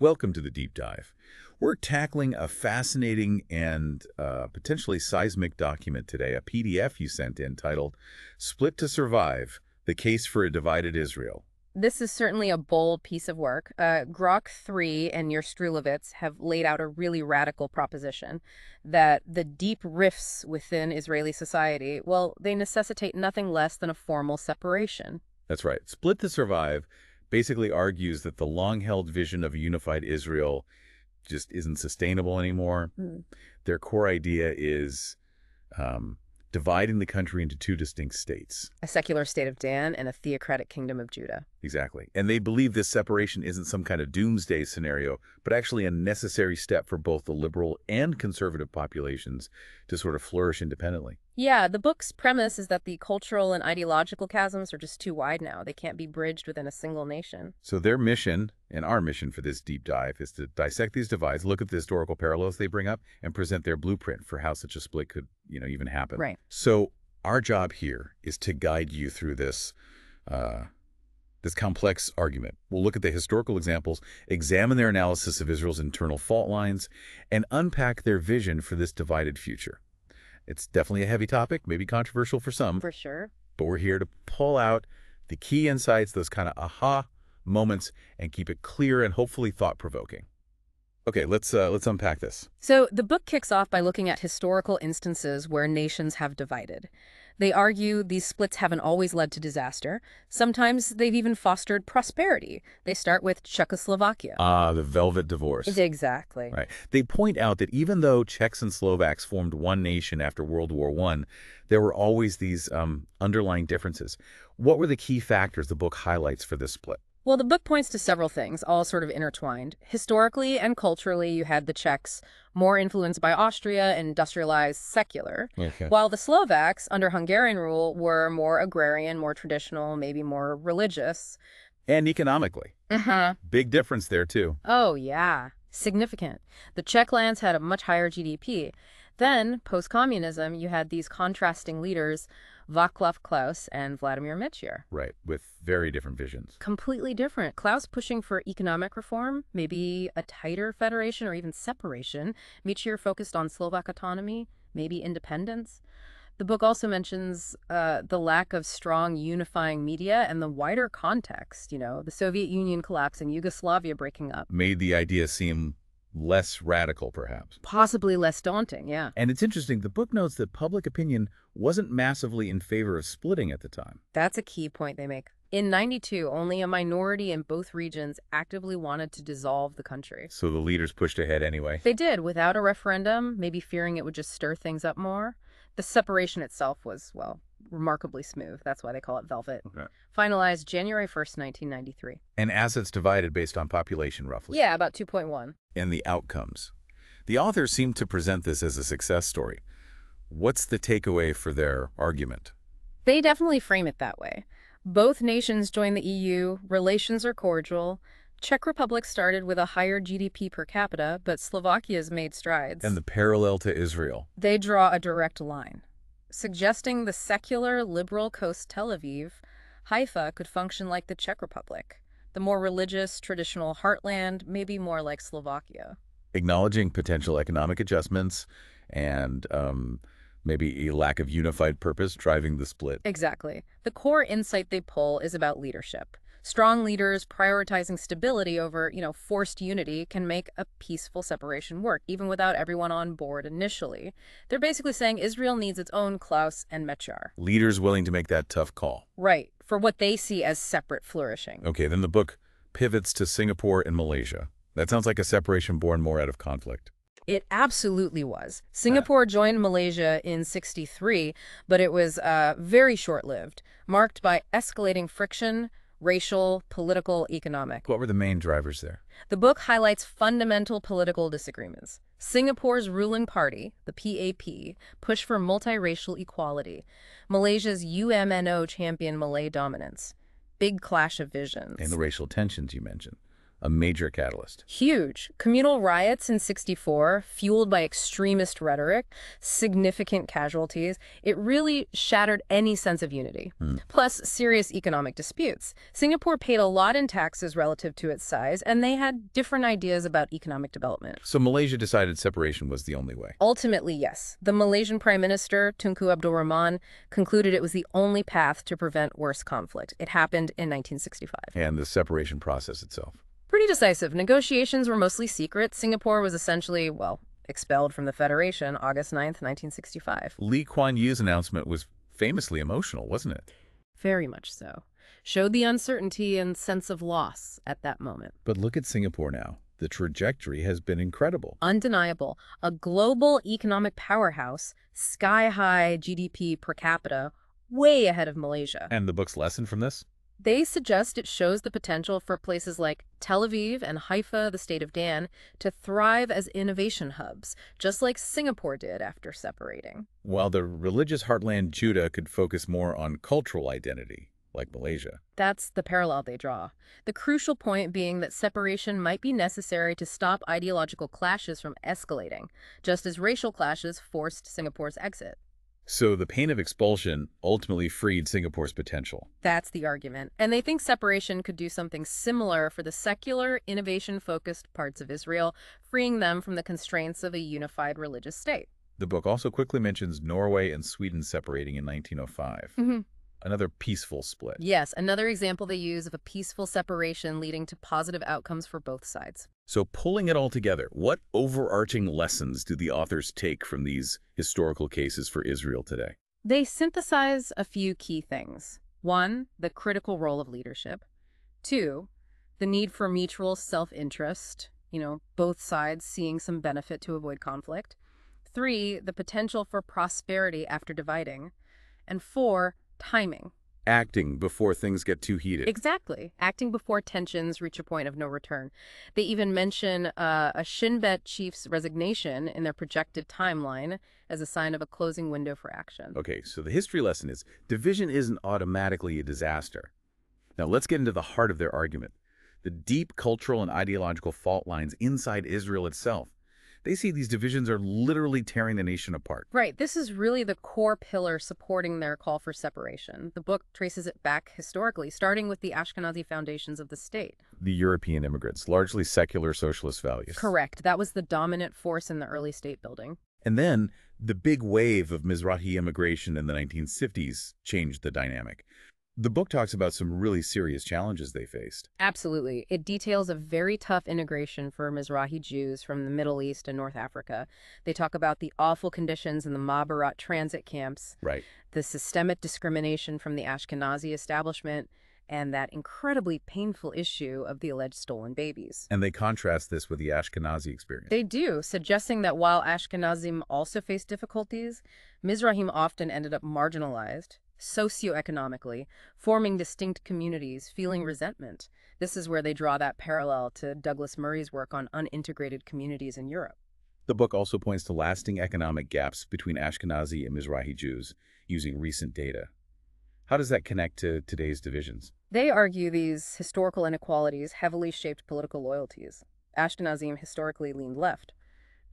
Welcome to the deep dive. We're tackling a fascinating and potentially seismic document today, a PDF you sent in titled Split to Survive, The Case for a Divided Israel. This is certainly a bold piece of work. Grok 3 and Strulovitz have laid out a really radical proposition that the deep rifts within Israeli society, well, they necessitate nothing less than a formal separation. That's right. Split to Survive basically argues that the long-held vision of a unified Israel just isn't sustainable anymore. Their core idea is dividing the country into two distinct states. A secular state of Dan and a theocratic kingdom of Judah. Exactly. And they believe this separation isn't some kind of doomsday scenario, but actually a necessary step for both the liberal and conservative populations to sort of flourish independently. Yeah, the book's premise is that the cultural and ideological chasms are just too wide now. They can't be bridged within a single nation. So their mission, and our mission for this deep dive, is to dissect these divides, look at the historical parallels they bring up, and present their blueprint for how such a split could, even happen. Right. So our job here is to guide you through this complex argument. We'll look at the historical examples, examine their analysis of Israel's internal fault lines, and unpack their vision for this divided future. It's definitely a heavy topic, maybe controversial for some. For sure. But we're here to pull out the key insights, those kind of aha moments, and keep it clear and hopefully thought-provoking. Okay, let's unpack this. So the book kicks off by looking at historical instances where nations have divided. They argue these splits haven't always led to disaster. Sometimes they've even fostered prosperity. They start with Czechoslovakia. The Velvet Divorce. Exactly. Right. They point out that even though Czechs and Slovaks formed one nation after World War I, there were always these underlying differences. What were the key factors the book highlights for this split? Well, the book points to several things, all sort of intertwined. Historically and culturally, you had the Czechs, more influenced by Austria and industrialized secular, while the Slovaks, under Hungarian rule, were more agrarian, more traditional, maybe more religious. And economically. Big difference there, too. Oh, yeah. Significant. The Czech lands had a much higher GDP. Then, post-communism, you had these contrasting leaders, Václav Klaus and Vladimir Mečiar. Right, with very different visions. Completely different. Klaus pushing for economic reform, maybe a tighter federation or even separation. Mečiar focused on Slovak autonomy, maybe independence. The book also mentions the lack of strong unifying media and the wider context, the Soviet Union collapsing, Yugoslavia breaking up. Made the idea seem less radical, perhaps. Possibly less daunting, yeah. And it's interesting, the book notes that public opinion wasn't massively in favor of splitting at the time. That's a key point they make. In '92, only a minority in both regions actively wanted to dissolve the country. So the leaders pushed ahead anyway. They did, without a referendum, maybe fearing it would just stir things up more. The separation itself was, well, remarkably smooth. That's why they call it Velvet. Okay. Finalized January 1st, 1993. And assets divided based on population, roughly. Yeah, about 2.1. And the outcomes. The authors seem to present this as a success story. What's the takeaway for their argument? They definitely frame it that way. Both nations joined the EU, relations are cordial. Czech Republic started with a higher GDP per capita, but Slovakia's made strides. And the parallel to Israel. They draw a direct line, suggesting the secular, liberal coast Tel Aviv, Haifa could function like the Czech Republic. The more religious, traditional heartland, maybe more like Slovakia. Acknowledging potential economic adjustments and maybe a lack of unified purpose driving the split. Exactly. The core insight they pull is about leadership. Strong leaders prioritizing stability over, forced unity can make a peaceful separation work, even without everyone on board initially. They're basically saying Israel needs its own Klaus and Mečiar. Leaders willing to make that tough call. Right, for what they see as separate flourishing. Okay, then the book pivots to Singapore and Malaysia. That sounds like a separation born more out of conflict. It absolutely was. Singapore joined Malaysia in '63, but it was very short-lived, marked by escalating friction, racial, political, economic. What were the main drivers there? The book highlights fundamental political disagreements. Singapore's ruling party, the PAP, pushed for multiracial equality. Malaysia's UMNO championed Malay dominance. Big clash of visions. And the racial tensions you mentioned. a major catalyst. Huge. Communal riots in '64, fueled by extremist rhetoric, significant casualties. It really shattered any sense of unity. Plus, serious economic disputes. Singapore paid a lot in taxes relative to its size, and they had different ideas about economic development. So Malaysia decided separation was the only way. Ultimately, yes. The Malaysian Prime Minister, Tunku Abdul Rahman, concluded it was the only path to prevent worse conflict. It happened in 1965. And the separation process itself. Pretty decisive. Negotiations were mostly secret. Singapore was essentially, well, expelled from the Federation August 9th, 1965. Lee Kuan Yew's announcement was famously emotional, wasn't it? Very much so. Showed the uncertainty and sense of loss at that moment. But look at Singapore now. The trajectory has been incredible. Undeniable. A global economic powerhouse, sky-high GDP per capita, way ahead of Malaysia. And the book's lesson from this? They suggest it shows the potential for places like Tel Aviv and Haifa, the state of Dan, to thrive as innovation hubs, just like Singapore did after separating. While the religious heartland Judah could focus more on cultural identity, like Malaysia. That's the parallel they draw. The crucial point being that separation might be necessary to stop ideological clashes from escalating, just as racial clashes forced Singapore's exit. So the pain of expulsion ultimately freed Singapore's potential. That's the argument. And they think separation could do something similar for the secular, innovation-focused parts of Israel, freeing them from the constraints of a unified religious state. The book also quickly mentions Norway and Sweden separating in 1905. Another peaceful split. Yes, another example they use of a peaceful separation leading to positive outcomes for both sides. So pulling it all together, what overarching lessons do the authors take from these historical cases for Israel today? They synthesize a few key things. 1, the critical role of leadership. 2, the need for mutual self-interest, both sides seeing some benefit to avoid conflict. 3, the potential for prosperity after dividing. And 4, timing. Acting before things get too heated. Exactly. Acting before tensions reach a point of no return. They even mention a Shin Bet chief's resignation in their projected timeline as a sign of a closing window for action. Okay, so the history lesson is division isn't automatically a disaster. Now let's get into the heart of their argument. The deep cultural and ideological fault lines inside Israel itself. They see these divisions are literally tearing the nation apart. Right. This is really the core pillar supporting their call for separation. The book traces it back historically, starting with the Ashkenazi foundations of the state. The European immigrants, largely secular socialist values. Correct. That was the dominant force in the early state building. And then the big wave of Mizrahi immigration in the 1950s changed the dynamic. The book talks about some really serious challenges they faced. Absolutely. It details a very tough integration for Mizrahi Jews from the Middle East and North Africa. They talk about the awful conditions in the Mabarat transit camps, Right. the systemic discrimination from the Ashkenazi establishment, and that incredibly painful issue of the alleged stolen babies. And they contrast this with the Ashkenazi experience. They do, suggesting that while Ashkenazim also faced difficulties, Mizrahim often ended up marginalized socioeconomically, forming distinct communities, feeling resentment. This is where they draw that parallel to Douglas Murray's work on unintegrated communities in Europe. The book also points to lasting economic gaps between Ashkenazi and Mizrahi Jews using recent data. How does that connect to today's divisions? They argue these historical inequalities heavily shaped political loyalties. Ashkenazim historically leaned left.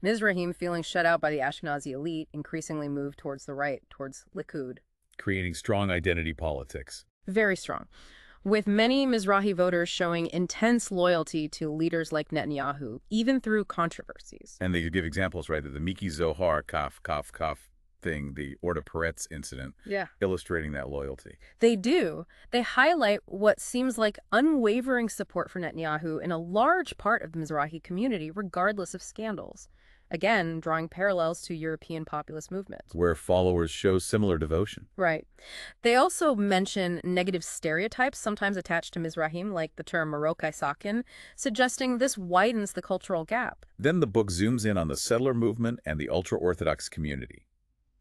Mizrahim, feeling shut out by the Ashkenazi elite, increasingly moved towards the right, towards Likud. Creating strong identity politics. Very strong, with many Mizrahi voters showing intense loyalty to leaders like Netanyahu, even through controversies. And they give examples, right, that the Miki Zohar kaf thing, the Orta Peretz incident, illustrating that loyalty. They do. They highlight what seems like unwavering support for Netanyahu in a large part of the Mizrahi community, regardless of scandals. Again, drawing parallels to European populist movements. Where followers show similar devotion. Right. They also mention negative stereotypes, sometimes attached to Mizrahim, like the term Marokkai Sakin, suggesting this widens the cultural gap. Then the book zooms in on the settler movement and the ultra-Orthodox community.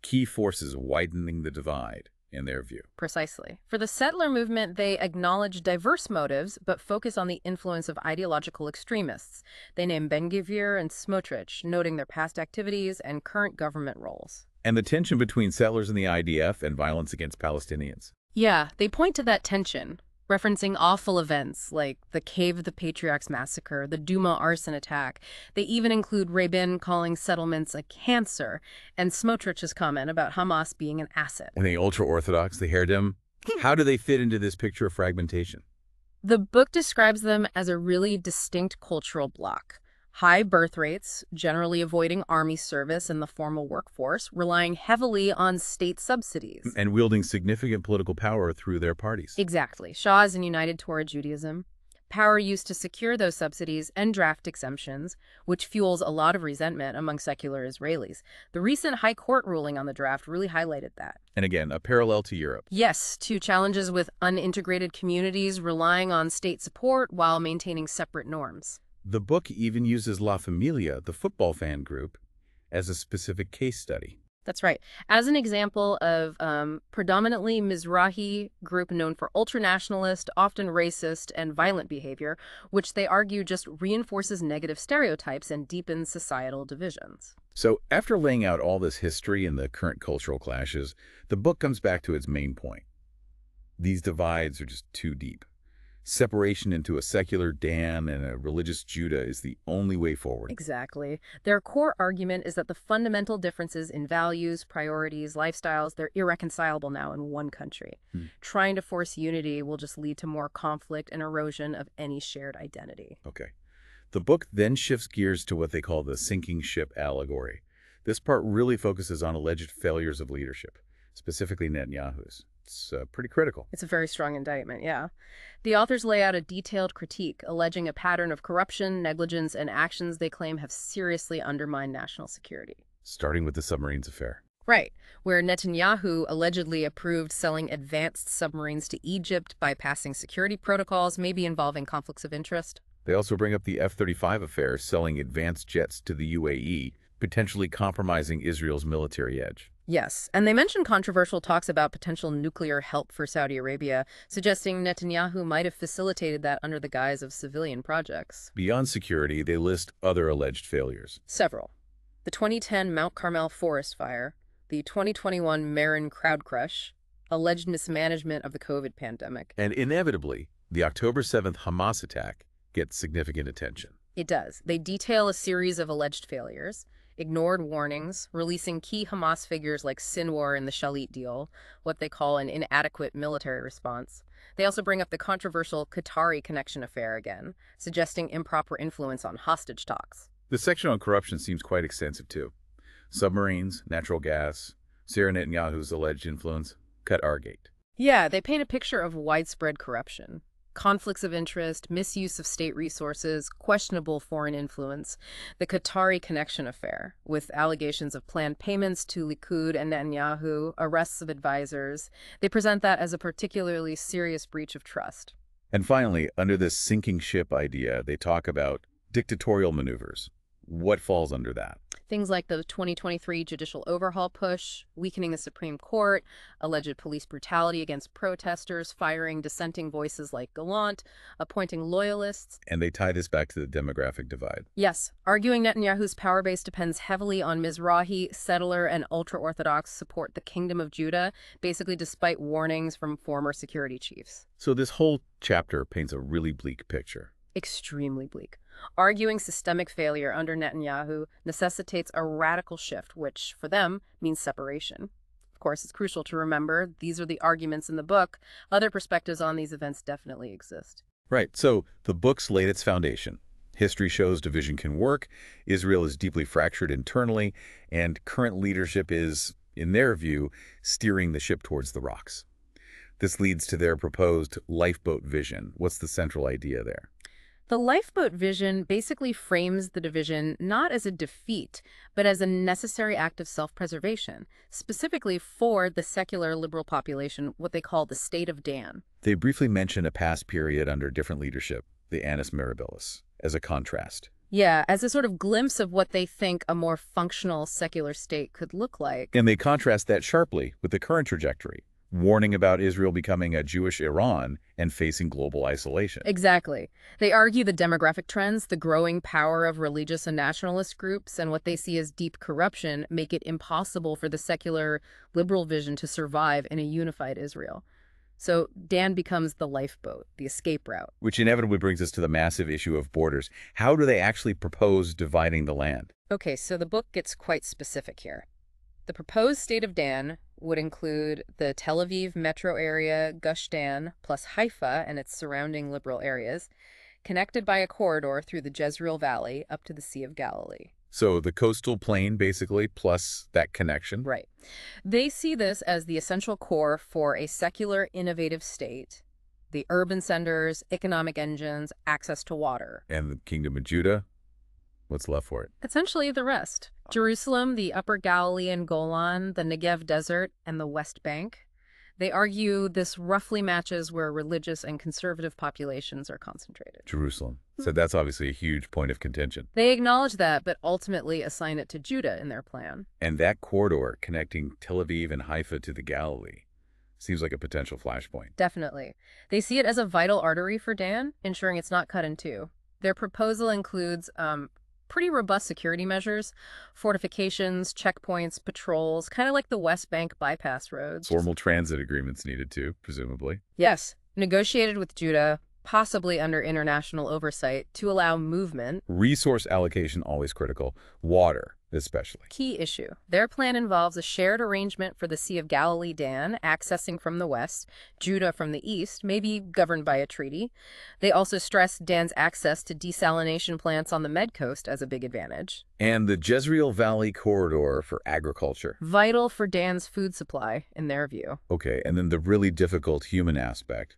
Key forces widening the divide, in their view. Precisely. For the settler movement, they acknowledge diverse motives, but focus on the influence of ideological extremists. They name Ben-Gvir and Smotrich, noting their past activities and current government roles. And the tension between settlers and the IDF and violence against Palestinians. Yeah, they point to that tension. referencing awful events like the Cave of the Patriarchs massacre, the Duma arson attack. They even include Rabin calling settlements a cancer, and Smotrich's comment about Hamas being an asset. And the ultra-Orthodox, the Haredim, how do they fit into this picture of fragmentation? The book describes them as a really distinct cultural bloc. High birth rates, generally avoiding army service in the formal workforce, relying heavily on state subsidies. And wielding significant political power through their parties. Exactly. Shahs and United Torah Judaism. Power used to secure those subsidies and draft exemptions, which fuels a lot of resentment among secular Israelis. The recent High Court ruling on the draft really highlighted that. And again, a parallel to Europe. Yes, to challenges with unintegrated communities relying on state support while maintaining separate norms. The book even uses La Familia, the football fan group, as a specific case study. That's right. As an example of predominantly Mizrahi group known for ultranationalist, often racist, and violent behavior, which they argue just reinforces negative stereotypes and deepens societal divisions. So after laying out all this history and the current cultural clashes, the book comes back to its main point. These divides are just too deep. Separation into a secular Dan and a religious Judah is the only way forward. Exactly. Their core argument is that the fundamental differences in values, priorities, lifestyles, they're irreconcilable now in one country. Trying to force unity will just lead to more conflict and erosion of any shared identity. Okay. The book then shifts gears to what they call the sinking ship allegory. This part really focuses on alleged failures of leadership, specifically Netanyahu's. It's pretty critical. It's a very strong indictment, yeah. The authors lay out a detailed critique, alleging a pattern of corruption, negligence, and actions they claim have seriously undermined national security. Starting with the submarines affair. Right, where Netanyahu allegedly approved selling advanced submarines to Egypt, bypassing security protocols, maybe involving conflicts of interest. They also bring up the F-35 affair, selling advanced jets to the UAE, potentially compromising Israel's military edge. Yes, and they mention controversial talks about potential nuclear help for Saudi Arabia, suggesting Netanyahu might have facilitated that under the guise of civilian projects. Beyond security, they list other alleged failures. Several. The 2010 Mount Carmel forest fire, the 2021 Marin crowd crush, alleged mismanagement of the COVID pandemic. And inevitably, the October 7th Hamas attack gets significant attention. It does. They detail a series of alleged failures, ignored warnings, releasing key Hamas figures like Sinwar in the Shalit deal, what they call an inadequate military response. They also bring up the controversial Qatari connection affair again, suggesting improper influence on hostage talks. The section on corruption seems quite extensive, too. Submarines, natural gas, Sarah Netanyahu's alleged influence, Qatargate. Yeah, they paint a picture of widespread corruption. Conflicts of interest, misuse of state resources, questionable foreign influence, the Qatari connection affair, with allegations of planned payments to Likud and Netanyahu, arrests of advisors. They present that as a particularly serious breach of trust. And finally, under this sinking ship idea, they talk about dictatorial maneuvers. What falls under that? Things like the 2023 judicial overhaul push, weakening the Supreme Court, alleged police brutality against protesters, firing dissenting voices like Gallant, appointing loyalists. And they tie this back to the demographic divide. Yes, arguing Netanyahu's power base depends heavily on Mizrahi, settler, and ultra-Orthodox support the Kingdom of Judah, basically despite warnings from former security chiefs. So this whole chapter paints a really bleak picture. Extremely bleak. Arguing systemic failure under Netanyahu necessitates a radical shift, which, for them, means separation. Of course, it's crucial to remember these are the arguments in the book. Other perspectives on these events definitely exist. Right. So the book's laid its foundation. History shows division can work, Israel is deeply fractured internally, and current leadership is, in their view, steering the ship towards the rocks. This leads to their proposed lifeboat vision. What's the central idea there? The lifeboat vision basically frames the division not as a defeat, but as a necessary act of self-preservation, specifically for the secular liberal population, what they call the state of Dan. They briefly mention a past period under different leadership, the Annus Mirabilis, as a contrast. Yeah, as a sort of glimpse of what they think a more functional secular state could look like. And they contrast that sharply with the current trajectory, warning about Israel becoming a Jewish Iran and facing global isolation. Exactly. They argue the demographic trends, the growing power of religious and nationalist groups, and what they see as deep corruption make it impossible for the secular liberal vision to survive in a unified Israel. So Dan becomes the lifeboat, the escape route. Which inevitably brings us to the massive issue of borders. How do they actually propose dividing the land? Okay, so the book gets quite specific here. The proposed state of Dan would include the Tel Aviv metro area, Gush Dan, plus Haifa and its surrounding liberal areas, connected by a corridor through the Jezreel Valley up to the Sea of Galilee. So the coastal plain, basically, plus that connection. Right. They see this as the essential core for a secular, innovative state. The urban centers, economic engines, access to water. And the Kingdom of Judah, what's left for it? Essentially the rest. Jerusalem, the Upper Galilee and Golan, the Negev Desert, and the West Bank. They argue this roughly matches where religious and conservative populations are concentrated. Jerusalem. So that's obviously a huge point of contention. They acknowledge that, but ultimately assign it to Judah in their plan. And that corridor connecting Tel Aviv and Haifa to the Galilee seems like a potential flashpoint. Definitely. They see it as a vital artery for Dan, ensuring it's not cut in two. Their proposal includes pretty robust security measures, fortifications, checkpoints, patrols, kind of like the West Bank bypass roads. Formal transit agreements needed too, presumably. Yes, negotiated with Judah, possibly under international oversight, to allow movement. Resource allocation always critical. Water, especially. Key issue. Their plan involves a shared arrangement for the Sea of Galilee Dan, accessing from the west, Judah from the east, maybe governed by a treaty. They also stress Dan's access to desalination plants on the Med Coast as a big advantage. And the Jezreel Valley corridor for agriculture. Vital for Dan's food supply, in their view. Okay, and then the really difficult human aspect.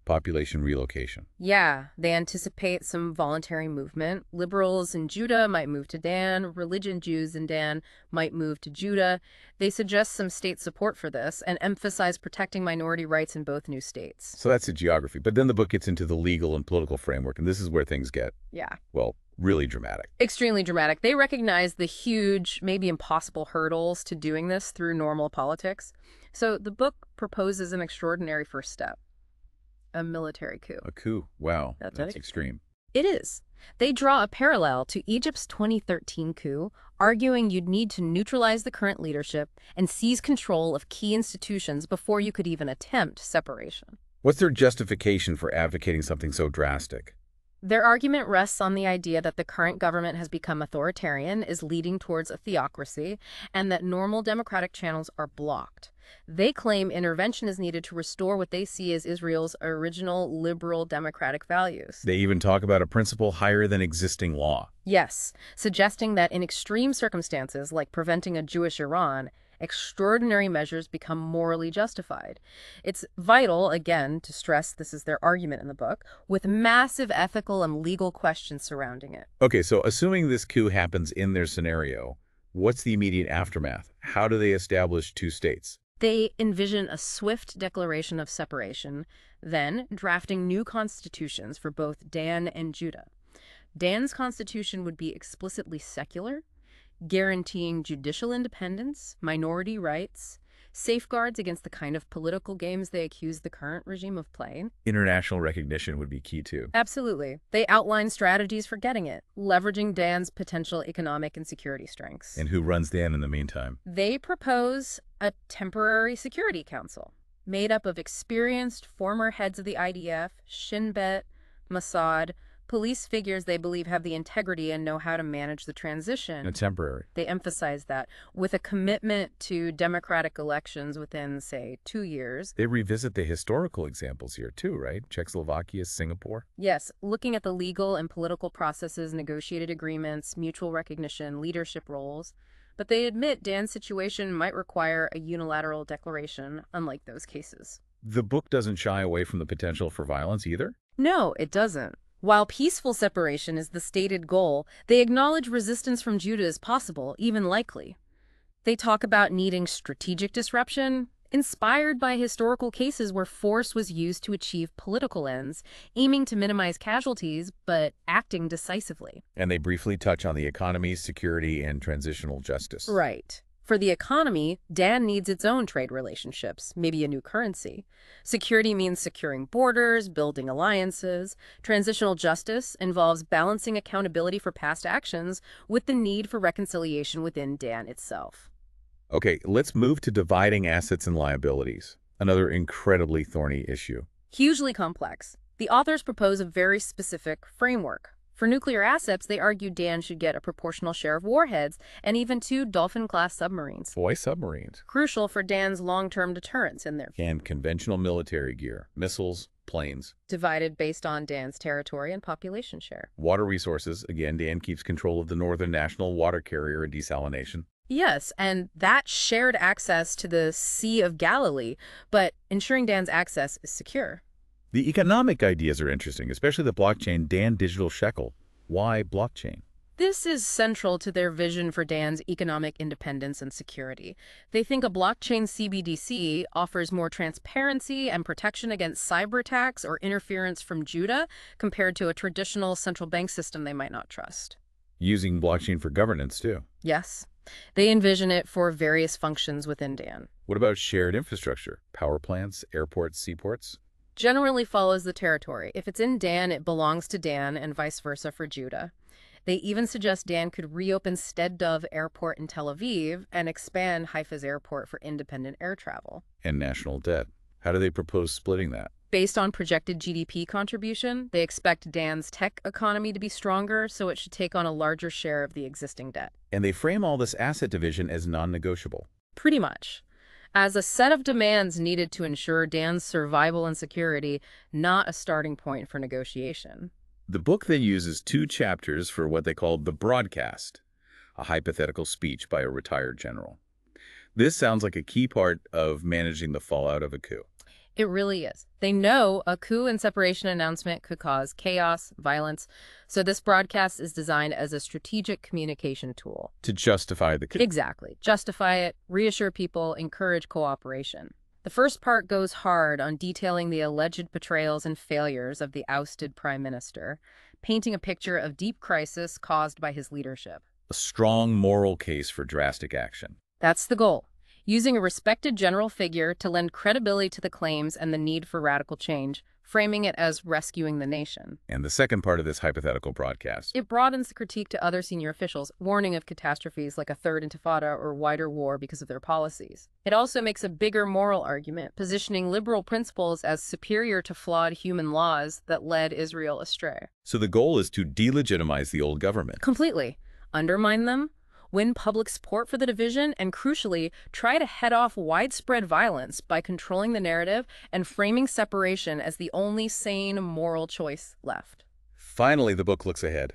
Population relocation. Yeah, they anticipate some voluntary movement. Liberals in Judah might move to Dan. Religion Jews in Dan might move to Judah. They suggest some state support for this and emphasize protecting minority rights in both new states. So that's the geography. But then the book gets into the legal and political framework, and this is where things get, Yeah. well, really dramatic. Extremely dramatic. They recognize the huge, maybe impossible hurdles to doing this through normal politics. So the book proposes an extraordinary first step. A military coup. A coup. Wow, That's that's right. extreme. It is. They draw a parallel to Egypt's 2013 coup, arguing you'd need to neutralize the current leadership and seize control of key institutions before you could even attempt separation. What's their justification for advocating something so drastic? Their argument rests on the idea that the current government has become authoritarian, is leading towards a theocracy, and that normal democratic channels are blocked. They claim intervention is needed to restore what they see as Israel's original liberal democratic values. They even talk about a principle higher than existing law. Yes, suggesting that in extreme circumstances, like preventing a Jewish Iran, extraordinary measures become morally justified. It's vital, again, to stress this is their argument in the book, with massive ethical and legal questions surrounding it. Okay, so assuming this coup happens in their scenario, what's the immediate aftermath? How do they establish two states? They envision a swift declaration of separation, then drafting new constitutions for both Dan and Judah. Dan's constitution would be explicitly secular, guaranteeing judicial independence, minority rights, safeguards against the kind of political games they accuse the current regime of playing. International recognition would be key too. Absolutely. They outline strategies for getting it, leveraging Dan's potential economic and security strengths. And who runs Dan in the meantime? They propose a temporary security council made up of experienced former heads of the IDF, Shin Bet, Mossad, police figures they believe have the integrity and know how to manage the transition. A temporary. They emphasize that with a commitment to democratic elections within, say, 2 years. They revisit the historical examples here too, right? Czechoslovakia, Singapore. Yes, looking at the legal and political processes, negotiated agreements, mutual recognition, leadership roles. But they admit Dan's situation might require a unilateral declaration, unlike those cases. The book doesn't shy away from the potential for violence either? No, it doesn't. While peaceful separation is the stated goal, they acknowledge resistance from Judah is possible, even likely. They talk about needing strategic disruption, inspired by historical cases where force was used to achieve political ends, aiming to minimize casualties, but acting decisively. And they briefly touch on the economy, security, and transitional justice. Right. For the economy, Dan needs its own trade relationships, maybe a new currency. Security means securing borders, building alliances. Transitional justice involves balancing accountability for past actions with the need for reconciliation within Dan itself. Okay, let's move to dividing assets and liabilities. Another incredibly thorny issue. Hugely complex. The authors propose a very specific framework. For nuclear assets, they argue Dan should get a proportional share of warheads and even 2 Dolphin-class submarines. Why submarines? Crucial for Dan's long-term deterrence in their And conventional military gear, missiles, planes. divided based on Dan's territory and population share. Water resources, again, Dan keeps control of the Northern National Water Carrier and desalination. Yes, and that shared access to the Sea of Galilee, but ensuring Dan's access is secure. The economic ideas are interesting, especially the blockchain Dan Digital Shekel. Why blockchain? This is central to their vision for Dan's economic independence and security. They think a blockchain CBDC offers more transparency and protection against cyber attacks or interference from Judah compared to a traditional central bank system they might not trust. Using blockchain for governance, too. Yes, they envision it for various functions within Dan. What about shared infrastructure? Power plants, airports, seaports? Generally follows the territory. If it's in Dan, it belongs to Dan, and vice versa for Judah. They even suggest Dan could reopen Sted Dov Airport in Tel Aviv and expand Haifa's airport for independent air travel. And national debt. How do they propose splitting that? Based on projected GDP contribution, they expect Dan's tech economy to be stronger, so it should take on a larger share of the existing debt. And they frame all this asset division as non-negotiable. Pretty much. As a set of demands needed to ensure Dan's survival and security, not a starting point for negotiation. The book then uses 2 chapters for what they call the broadcast, a hypothetical speech by a retired general. This sounds like a key part of managing the fallout of a coup. It really is. They know a coup and separation announcement could cause chaos, violence, so this broadcast is designed as a strategic communication tool. To justify the coup. Exactly. Justify it, reassure people, encourage cooperation. The first part goes hard on detailing the alleged betrayals and failures of the ousted prime minister, painting a picture of deep crisis caused by his leadership. A strong moral case for drastic action. That's the goal. Using a respected general figure to lend credibility to the claims and the need for radical change, framing it as rescuing the nation. And the second part of this hypothetical broadcast. It broadens the critique to other senior officials, warning of catastrophes like a third intifada or wider war because of their policies. It also makes a bigger moral argument, positioning liberal principles as superior to flawed human laws that led Israel astray. So the goal is to delegitimize the old government. Completely. Undermine them, win public support for the division, and crucially, try to head off widespread violence by controlling the narrative and framing separation as the only sane moral choice left. Finally, the book looks ahead.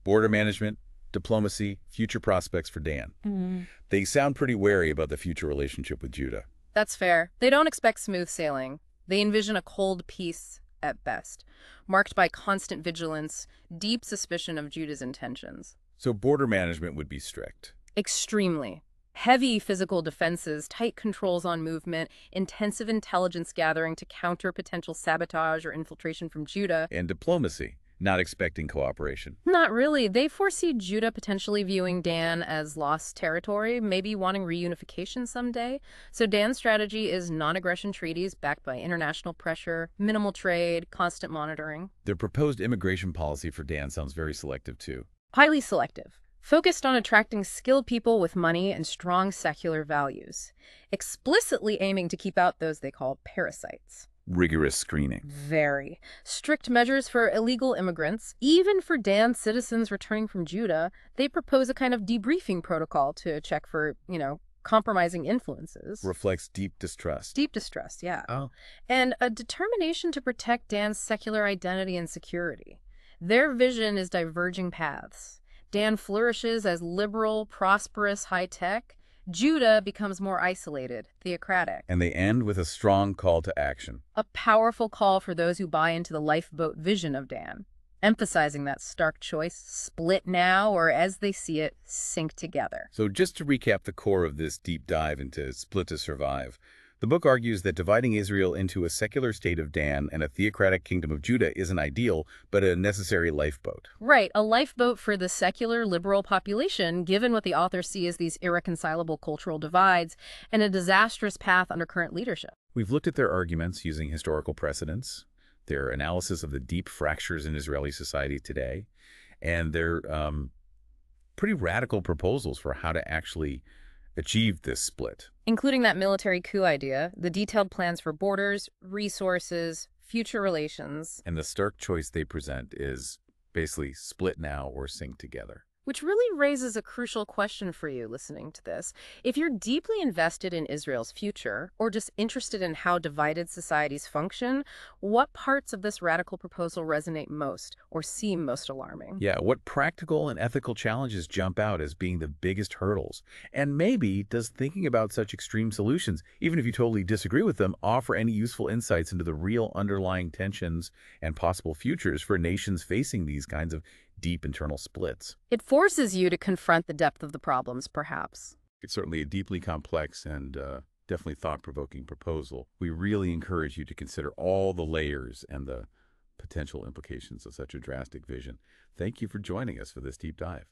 Border management, diplomacy, future prospects for Dan. They sound pretty wary about the future relationship with Judah. That's fair. They don't expect smooth sailing. They envision a cold peace at best, marked by constant vigilance, deep suspicion of Judah's intentions. So border management would be strict. Extremely. Heavy physical defenses, tight controls on movement, intensive intelligence gathering to counter potential sabotage or infiltration from Judah. And diplomacy, not expecting cooperation. Not really. They foresee Judah potentially viewing Dan as lost territory, maybe wanting reunification someday. So Dan's strategy is non-aggression treaties backed by international pressure, minimal trade, constant monitoring. Their proposed immigration policy for Dan sounds very selective too. Highly selective. Focused on attracting skilled people with money and strong secular values, explicitly aiming to keep out those they call parasites. Rigorous screening. Very. Strict measures for illegal immigrants. Even for Dan's citizens returning from Judah, they propose a kind of debriefing protocol to check for, compromising influences. Reflects deep distrust. Deep distrust, yeah. Oh. And a determination to protect Dan's secular identity and security. Their vision is diverging paths. Dan flourishes as liberal, prosperous, high-tech. Judah becomes more isolated, theocratic. And they end with a strong call to action. A powerful call for those who buy into the lifeboat vision of Dan, emphasizing that stark choice, split now, or as they see it, sink together. So just to recap the core of this deep dive into Split to Survive, the book argues that dividing Israel into a secular state of Dan and a theocratic kingdom of Judah isn't ideal, but a necessary lifeboat. Right, a lifeboat for the secular liberal population, given what the authors see as these irreconcilable cultural divides and a disastrous path under current leadership. We've looked at their arguments using historical precedents, their analysis of the deep fractures in Israeli society today, and their pretty radical proposals for how to actually achieve this split. including that military coup idea, the detailed plans for borders, resources, future relations. And the stark choice they present is basically split now or sink together. Which really raises a crucial question for you listening to this. If you're deeply invested in Israel's future, or just interested in how divided societies function, what parts of this radical proposal resonate most or seem most alarming? Yeah, what practical and ethical challenges jump out as being the biggest hurdles? And maybe does thinking about such extreme solutions, even if you totally disagree with them, offer any useful insights into the real underlying tensions and possible futures for nations facing these kinds of deep internal splits? It forces you to confront the depth of the problems, perhaps. It's certainly a deeply complex and definitely thought-provoking proposal. We really encourage you to consider all the layers and the potential implications of such a drastic vision. Thank you for joining us for this deep dive.